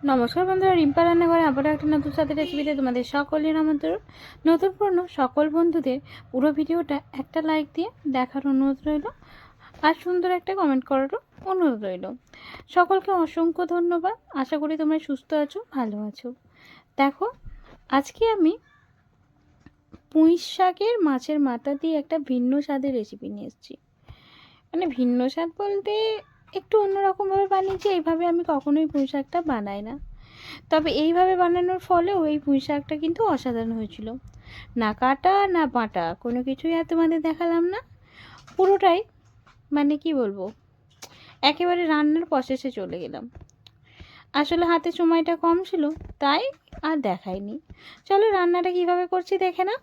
নমস্কার বন্ধুরা, রিম্পা রান্নাঘরে আবারও একটা নতুন স্বাদের রেসিপিতে তোমাদের সকলের আমন্ত্রণ। নতুন পুরনো সকল বন্ধুদের পুরো ভিডিওটা একটা লাইক দিয়ে দেখার অনুরোধ রইল, আর সুন্দর একটা কমেন্ট করারও অনুরোধ রইল। সকলকে অসংখ্য ধন্যবাদ। আশা করি তোমরা সুস্থ আছো, ভালো আছো। দেখো, আজকে আমি পুঁই শাকের মাছের মাথা দিয়ে একটা ভিন্ন স্বাদের রেসিপি নিয়ে এসেছি। মানে ভিন্ন স্বাদ বলতে একটু অন্যরকমভাবে বানিয়েছি। এইভাবে আমি কখনোই পুঁই শাকটা বানাই না, তবে এইভাবে বানানোর ফলেও এই পুঁই শাকটা কিন্তু অসাধারণ হয়েছিল। না কাটা না বাটা কোনো কিছুই আর তোমাদের দেখালাম না, পুরোটাই মানে কি বলবো, একেবারে রান্নার প্রসেসে চলে গেলাম। আসলে হাতে সময়টা কম ছিল, তাই আর দেখাইনি। চলো রান্নাটা কিভাবে করছি দেখে না।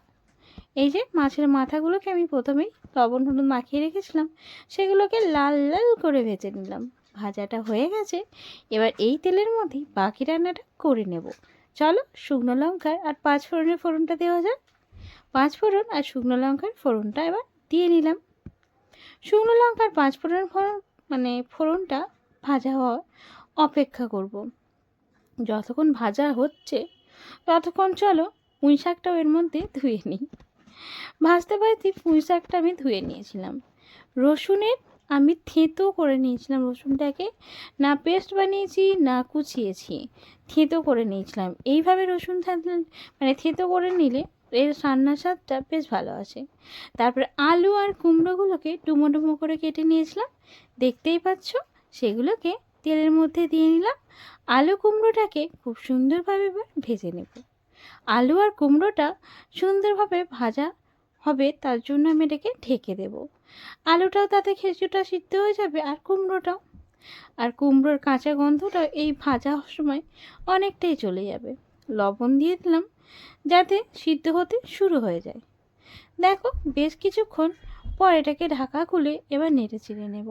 এই যে মাছের মাথাগুলোকে আমি প্রথমেই লবণ হলুদ মাখিয়ে রেখেছিলাম, সেগুলোকে লাল লাল করে ভেজে নিলাম। ভাজাটা হয়ে গেছে, এবার এই তেলের মধ্যেই বাকি রান্নাটা করে নেব। চলো শুকনো লঙ্কার আর পাঁচ ফোড়নের ফোড়নটা দেওয়া যাক। পাঁচ ফোড়ন আর শুকনো লঙ্কার ফোড়নটা এবার দিয়ে নিলাম। শুকনো লঙ্কার পাঁচ ফোড়নের ফোড়নটা ভাজা হওয়া অপেক্ষা করব। যতক্ষণ ভাজা হচ্ছে ততক্ষণ চলো পুঁই শাকটাও এর মধ্যে ধুয়ে নিই। ভাজতে ভাজতে পুঁই শাকটা আমি ধুয়ে নিয়েছিলাম। রসুনের আমি থেঁতো করে নিয়েছিলাম, রসুনটাকে না পেস্ট বানিয়েছি না কুচিয়েছি, থেঁতো করে নিয়েছিলাম। এইভাবে রসুন থেঁতো করে নিলে এর রান্নার স্বাদটা বেশ ভালো আসে। তারপরে আলু আর কুমড়োগুলোকে ডুমো ডুমো করে কেটে নিয়েছিলাম, দেখতেই পাচ্ছ। সেগুলোকে তেলের মধ্যে দিয়ে নিলাম। আলু কুমড়োটাকে খুব সুন্দরভাবে এবার ভেজে নেব। আলু আর কুমড়োটা সুন্দরভাবে ভাজা হবে, তার জন্য আমি এটাকে ঢেকে দেব। আলুটাও তাতে কিছুটা সিদ্ধ হয়ে যাবে, আর কুমড়োর কাঁচা গন্ধটা এই ভাজা সময় অনেকটাই চলে যাবে। লবণ দিয়ে দিলাম যাতে সিদ্ধ হতে শুরু হয়ে যায়। দেখো, বেশ কিছুক্ষণ পর এটাকে ঢাকা খুলে এবার নেড়ে চেড়ে নেব।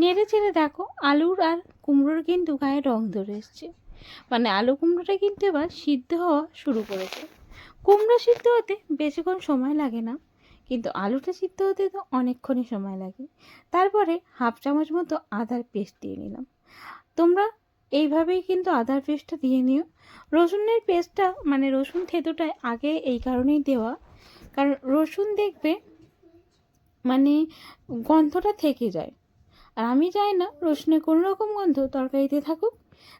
নেড়ে চেড়ে দেখো আলুর আর কুমড়োর কিন্তু গায়ে রং ধরে এসছে, মানে আলু কুমড়োটা কিন্তু এবার সিদ্ধ হওয়া শুরু করেছে। কুমড়ো সিদ্ধ হতে বেশিক্ষণ সময় লাগে না, কিন্তু আলুটা সিদ্ধ হতে তো অনেকক্ষণই সময় লাগে। তারপরে হাফ চামচ মতো আদার পেস্ট দিয়ে নিলাম। তোমরা এইভাবেই কিন্তু আদার পেস্টটা দিয়ে নিও। রসুনের পেস্টটা রসুন থেঁতোটা আগে এই কারণেই দেওয়া, কারণ রসুন দেখবে মানে গন্ধটা থেকে যায়, আর আমি চাই না রসুনের কোনো রকম গন্ধ তরকারিতে থাকুক।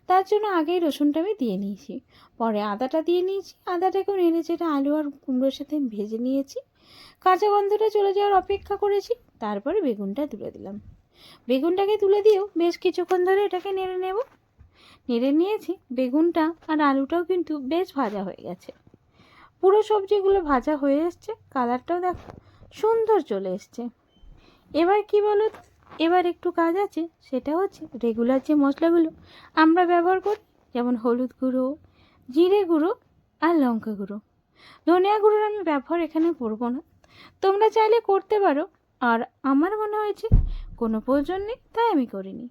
তার জন্য আগেই রসুনটা আমি দিয়ে নিয়েছি, পরে আদাটা দিয়ে নিয়েছি। আদাটাকেও নেড়ে চেড়ে আলু আর কুমড়োর সাথে ভেজে নিয়েছি। কাঁচা গন্ধটা চলে যাওয়ার অপেক্ষা করেছি, তারপরে বেগুনটা তুলে দিলাম। বেগুনটাকে তুলে দিয়েও বেশ কিছুক্ষণ ধরে এটাকে নেড়ে নেব। নেড়ে নিয়েছি, বেগুনটা আর আলুটাও কিন্তু বেশ ভাজা হয়ে গেছে। পুরো সবজিগুলো ভাজা হয়ে এসছে, কালারটাও দেখো সুন্দর চলে এসছে। এবার কি বলো তো, এবার একটু কাজ আছে, সেটা হচ্ছে রেগুলার যে মশলাগুলো আমরা ব্যবহার করি, যেমন হলুদ গুঁড়ো, জিরে গুঁড়ো আর লঙ্কা গুঁড়ো। ধনিয়া গুঁড়োর আমি ব্যবহার এখানে করব না, তোমরা চাইলে করতে পারো, আর আমার মনে হয়েছে কোনো প্রয়োজন নেই তাই আমি করিনি।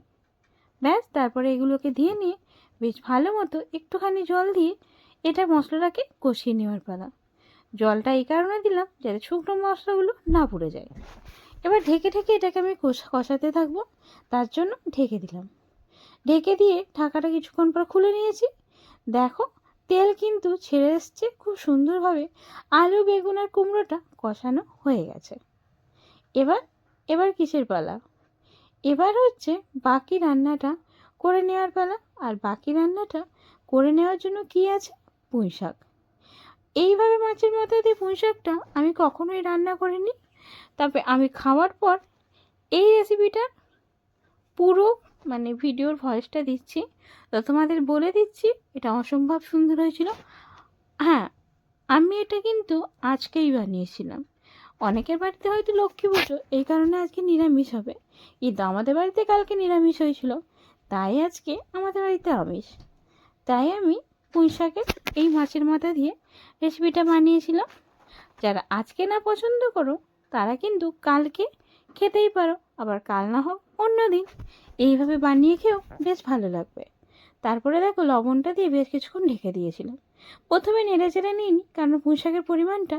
ব্যাস, তারপরে এগুলোকে দিয়ে নিয়ে বেশ ভালো মতো একটুখানি জল দিয়ে এটা মশলাটাকে কষিয়ে নেওয়ার পালা। জলটা এই কারণে দিলাম যাতে শুকনো মশলাগুলো না পুড়ে যায়। এবার ঢেকে ঢেকে এটাকে আমি কষাতে থাকবো, তার জন্য ঢেকে দিলাম। ঢেকে দিয়ে ঢাকাটা কিছুক্ষণ পর খুলে নিয়েছি। দেখো, তেল কিন্তু ছেড়ে এসছে খুব সুন্দরভাবে। আলু বেগুন আর কুমড়োটা কষানো হয়ে গেছে। এবার এবার কিসের পালা, এবার হচ্ছে বাকি রান্নাটা করে নেওয়ার পালা। আর বাকি রান্নাটা করে নেওয়ার জন্য কি আছে, পুঁই শাক। এইভাবে মাছের মাথা দিয়ে পুঁই শাকটা আমি কখনোই রান্না করিনি, তবে আমি খাওয়ার পর এই রেসিপিটার পুরো ভিডিওর ভয়েসটা দিচ্ছি, তো তোমাদের বলে দিচ্ছি এটা অসম্ভব সুন্দর হয়েছিল। হ্যাঁ, আমি এটা কিন্তু আজকেই বানিয়েছিলাম। অনেকের বাড়িতে হয়তো লক্ষ্মী পুজো, এই কারণে আজকে নিরামিষ হবে, কিন্তু আমাদের বাড়িতে কালকে নিরামিষ হয়েছিল, তাই আজকে আমাদের বাড়িতে আমিষ। তাই আমি পুঁই শাকের এই মাছের মাথা দিয়ে রেসিপিটা বানিয়েছিলাম। যারা আজকে না পছন্দ করো তারা কিন্তু কালকে খেতেই পারো, আবার কাল না হোক অন্য দিন এইভাবে বানিয়ে খেয়েও বেশ ভালো লাগবে। তারপরে দেখো, লবণটা দিয়ে বেশ কিছুক্ষণ ঢেকে দিয়েছিলাম। প্রথমে নেড়ে চেড়ে নিইনি, কারণ পুঁই শাকের পরিমাণটা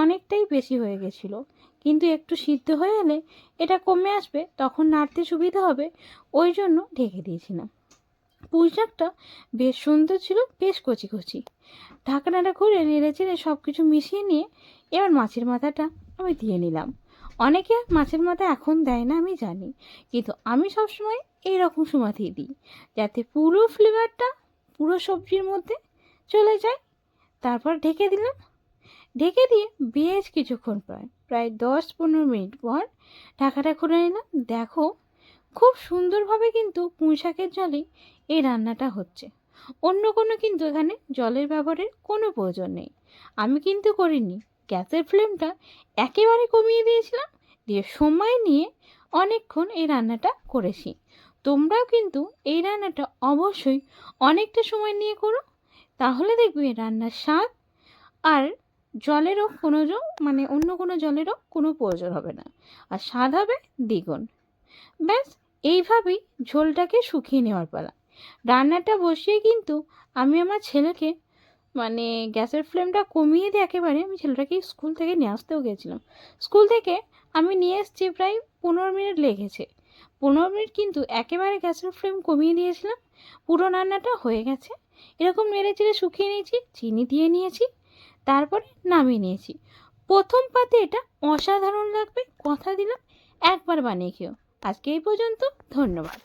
অনেকটাই বেশি হয়ে গেছিলো, কিন্তু একটু সিদ্ধ হয়ে এলে এটা কমে আসবে, তখন নাড়তে সুবিধা হবে, ওই জন্য ঢেকে দিয়েছিলাম। পুঁই শাকটা বেশ সুন্দর ছিল, বেশ কচি কচি। ঢাকনাটা খুলে নেড়ে চেড়ে সব কিছু মিশিয়ে নিয়ে এবার মাছের মাথাটা আমি দিয়ে নিলাম। অনেকে মাছের মাথা এখন দেয় না আমি জানি, কিন্তু আমি সবসময় এইরকম সময়তেই দিই, যাতে পুরো ফ্লেভারটা পুরো সবজির মধ্যে চলে যায়। তারপর ঢেকে দিলাম। ঢেকে দিয়ে বেশ কিছুক্ষণ প্রায় 10-15 মিনিট পর ঢাকাটা খুলে নিলাম। দেখো, খুব সুন্দরভাবে কিন্তু পুঁই শাকের জলে এই রান্নাটা হচ্ছে। অন্য কোনো কিন্তু এখানে জলের ব্যবহারের কোনো প্রয়োজন নেই। আমি কিন্তু করিনি, গ্যাসের ফ্লেমটা একেবারে কমিয়ে দিয়েছিলাম, দিয়ে সময় নিয়ে অনেকক্ষণ এই রান্নাটা করেছি। তোমরাও কিন্তু এই রান্নাটা অবশ্যই অনেকটা সময় নিয়ে করো, তাহলে দেখবে রান্নার স্বাদ আর জলেরও অন্য কোনো জলেরও কোনো প্রয়োজন হবে না, আর স্বাদ হবে দ্বিগুণ। ব্যাস, এইভাবেই ঝোলটাকে শুকিয়ে নেওয়ার পালা। রান্নাটা বসিয়ে কিন্তু আমি আমার ছেলেকে গ্যাসের ফ্লেমটা কমিয়ে দিয়ে একেবারে আমি ছেলেটাকে স্কুল থেকে নিয়ে আসতেও গেছিলাম। স্কুল থেকে আমি নিয়ে এসেছি, প্রায় 15 মিনিট লেগেছে। 15 মিনিট কিন্তু একেবারে গ্যাসের ফ্লেম কমিয়ে দিয়েছিলাম। পুরো রান্নাটা হয়ে গেছে। এরকম নেড়ে চেড়ে শুকিয়ে নিয়েছি, চিনি দিয়ে নিয়েছি, তারপরে নামিয়ে নিয়েছি। প্রথম পাতে এটা অসাধারণ লাগবে, কথা দিলাম। একবার বানিয়ে খেও। আজকে এই পর্যন্ত, ধন্যবাদ।